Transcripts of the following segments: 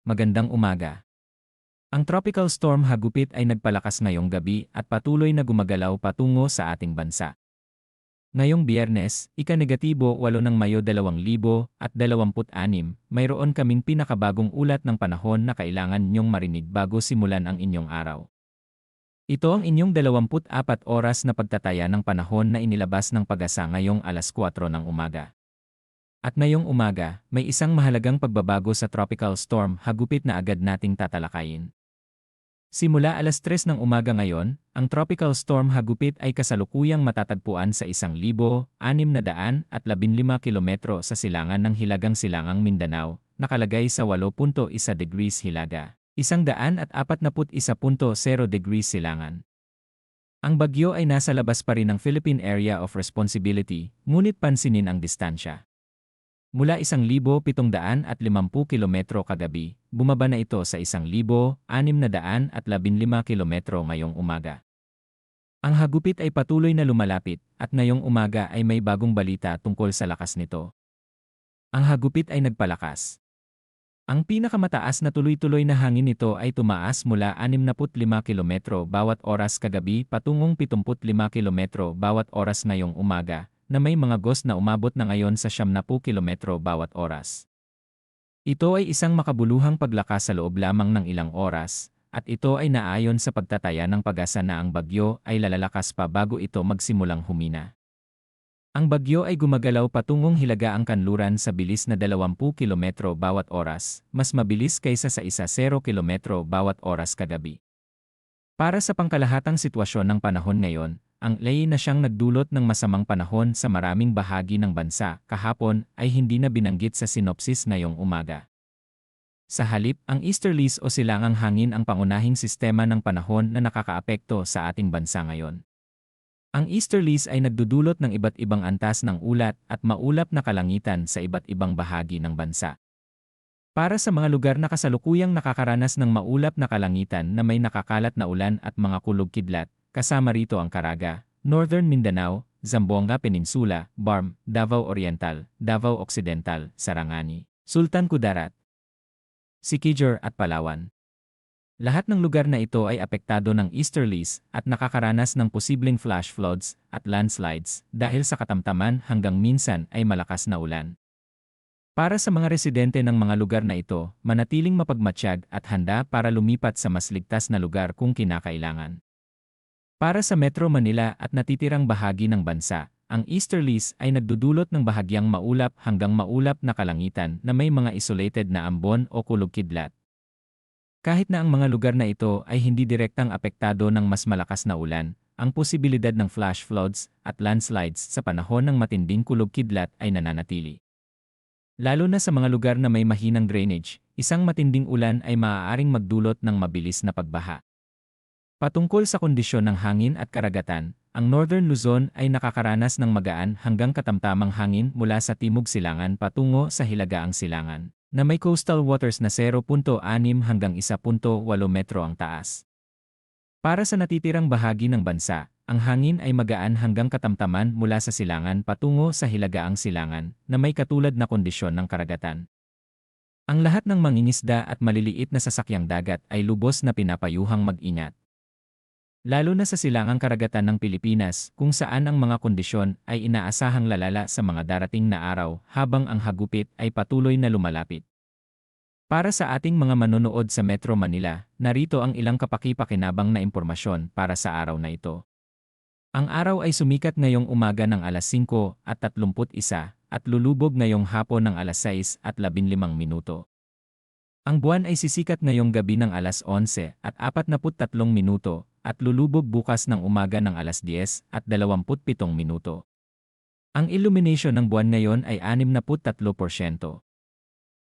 Magandang umaga. Ang tropical storm Hagupit ay nagpalakas ngayong gabi at patuloy na gumagalaw patungo sa ating bansa. Ngayong Biyernes, ika-8 ng Mayo 2026, mayroon kaming pinakabagong ulat ng panahon na kailangan ninyong marinig bago simulan ang inyong araw. Ito ang inyong 24 oras na pagtataya ng panahon na inilabas ng Pag-asa ngayong alas 4 ng umaga. At ngayong umaga, may isang mahalagang pagbabago sa tropical storm Hagupit na agad nating tatalakayin. Simula alas 3 ng umaga ngayon, ang tropical storm Hagupit ay kasalukuyang matatagpuan sa 1,615 kilometro sa silangan ng Hilagang Silangang Mindanao, nakalagay sa 8.1 degrees Hilaga, 141.0 degrees Silangan. Ang bagyo ay nasa labas pa rin ng Philippine Area of Responsibility, ngunit pansinin ang distansya. Mula 1,750 kilometro kagabi, bumaba na ito sa 1,615 kilometro ngayong umaga. Ang Hagupit ay patuloy na lumalapit at ngayong umaga ay may bagong balita tungkol sa lakas nito. Ang Hagupit ay nagpalakas. Ang pinakamataas na tuloy-tuloy na hangin nito ay tumaas mula 65 kilometro bawat oras kagabi patungong 75 kilometro bawat oras ngayong umaga, na may mga gust na umabot na ngayon sa 70 kilometro bawat oras. Ito ay isang makabuluhang paglakas sa loob lamang ng ilang oras, at ito ay naayon sa pagtataya ng Pag-asa na ang bagyo ay lalalakas pa bago ito magsimulang humina. Ang bagyo ay gumagalaw patungong Hilagaang Kanluran sa bilis na 20 kilometro bawat oras, mas mabilis kaysa sa 10 kilometro bawat oras kagabi. Para sa pangkalahatang sitwasyon ng panahon ngayon, ang lay na siyang nagdulot ng masamang panahon sa maraming bahagi ng bansa kahapon ay hindi na binanggit sa sinopsis ngayong umaga. Sa halip, ang easterlies o silangang hangin ang pangunahing sistema ng panahon na nakakaapekto sa ating bansa ngayon. Ang easterlies ay nagdudulot ng iba't ibang antas ng ulat at maulap na kalangitan sa iba't ibang bahagi ng bansa. Para sa mga lugar na kasalukuyang nakakaranas ng maulap na kalangitan na may nakakalat na ulan at mga kulog-kidlat, kasama rito ang Caraga, Northern Mindanao, Zamboanga Peninsula, Barm, Davao Oriental, Davao Occidental, Sarangani, Sultan Kudarat, Siquijor at Palawan. Lahat ng lugar na ito ay apektado ng easterlies at nakakaranas ng posibleng flash floods at landslides dahil sa katamtaman hanggang minsan ay malakas na ulan. Para sa mga residente ng mga lugar na ito, manatiling mapagmatsyag at handa para lumipat sa mas ligtas na lugar kung kinakailangan. Para sa Metro Manila at natitirang bahagi ng bansa, ang easterlies ay nagdudulot ng bahagyang maulap hanggang maulap na kalangitan na may mga isolated na ambon o kulog-kidlat. Kahit na ang mga lugar na ito ay hindi direktang apektado ng mas malakas na ulan, ang posibilidad ng flash floods at landslides sa panahon ng matinding kulog-kidlat ay nananatili. Lalo na sa mga lugar na may mahinang drainage, isang matinding ulan ay maaaring magdulot ng mabilis na pagbaha. Patungkol sa kondisyon ng hangin at karagatan, ang Northern Luzon ay nakakaranas ng magaan hanggang katamtamang hangin mula sa Timog Silangan patungo sa Hilagaang Silangan, na may coastal waters na 0.6 hanggang 1.8 metro ang taas. Para sa natitirang bahagi ng bansa, ang hangin ay magaan hanggang katamtaman mula sa silangan patungo sa Hilagaang Silangan, na may katulad na kondisyon ng karagatan. Ang lahat ng mangingisda at maliliit na sasakyang dagat ay lubos na pinapayuhang mag-ingat. Lalo na sa silangang karagatan ng Pilipinas kung saan ang mga kondisyon ay inaasahang lalala sa mga darating na araw habang ang Hagupit ay patuloy na lumalapit. Para sa ating mga manonood sa Metro Manila, narito ang ilang kapaki-pakinabang na impormasyon para sa araw na ito. Ang araw ay sumikat ngayong umaga ng alas 5:31 at lulubog ngayong hapon ng alas 6:15. Ang buwan ay sisikat ngayong gabi ng alas 11:43 at lulubog bukas ng umaga ng alas 10:27. Ang illumination ng buwan ngayon ay 63%.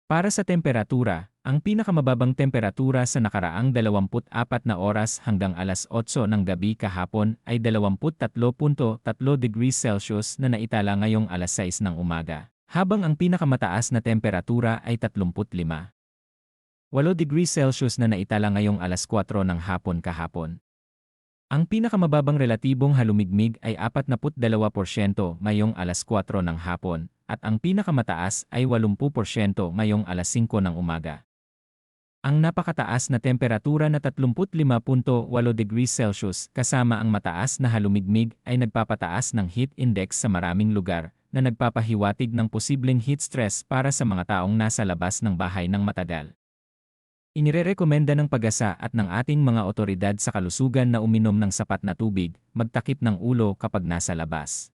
Para sa temperatura, ang pinakamababang temperatura sa nakaraang 24 na oras hanggang alas 8 ng gabi kahapon ay 23.3 degrees Celsius na naitala ngayong alas 6 ng umaga, habang ang pinakamataas na temperatura ay 35.8 degrees Celsius na naitala ngayong alas 4 ng hapon kahapon. Ang pinakamababang relatibong halumigmig ay 42% ngayong alas 4 ng hapon, at ang pinakamataas ay 80% ngayong alas 5 ng umaga. Ang napakataas na temperatura na 35.8 degrees Celsius kasama ang mataas na halumigmig ay nagpapataas ng heat index sa maraming lugar na nagpapahiwatig ng posibleng heat stress para sa mga taong nasa labas ng bahay ng matagal. Inirerekomenda ng pag-asa at ng ating mga otoridad sa kalusugan na uminom ng sapat na tubig, magtakip ng ulo kapag nasa labas,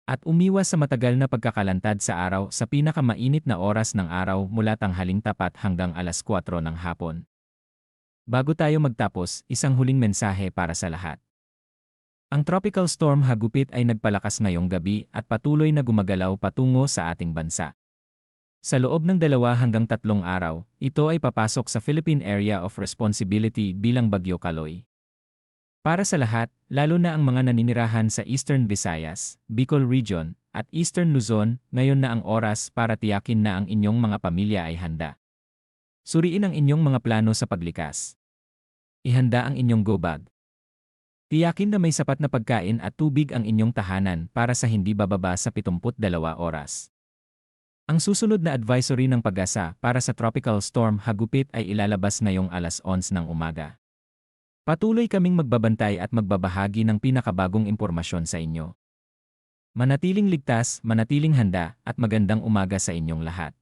at umiwas sa matagal na pagkakalantad sa araw sa pinakamainit na oras ng araw mula tanghaling tapat hanggang alas 4 ng hapon. Bago tayo magtapos, isang huling mensahe para sa lahat. Ang Tropical Storm Hagupit ay nagpalakas ngayong gabi at patuloy na gumagalaw patungo sa ating bansa. Sa loob ng 2 hanggang 3 araw, ito ay papasok sa Philippine Area of Responsibility bilang Bagyo Kaloy. Para sa lahat, lalo na ang mga naninirahan sa Eastern Visayas, Bicol Region, at Eastern Luzon, ngayon na ang oras para tiyakin na ang inyong mga pamilya ay handa. Suriin ang inyong mga plano sa paglikas. Ihanda ang inyong go bag. Tiyakin na may sapat na pagkain at tubig ang inyong tahanan para sa hindi bababa sa 72 oras. Ang susunod na advisory ng pag-asa para sa Tropical Storm Hagupit ay ilalabas ngayong alas 11 ng umaga. Patuloy kaming magbabantay at magbabahagi ng pinakabagong impormasyon sa inyo. Manatiling ligtas, manatiling handa, at magandang umaga sa inyong lahat.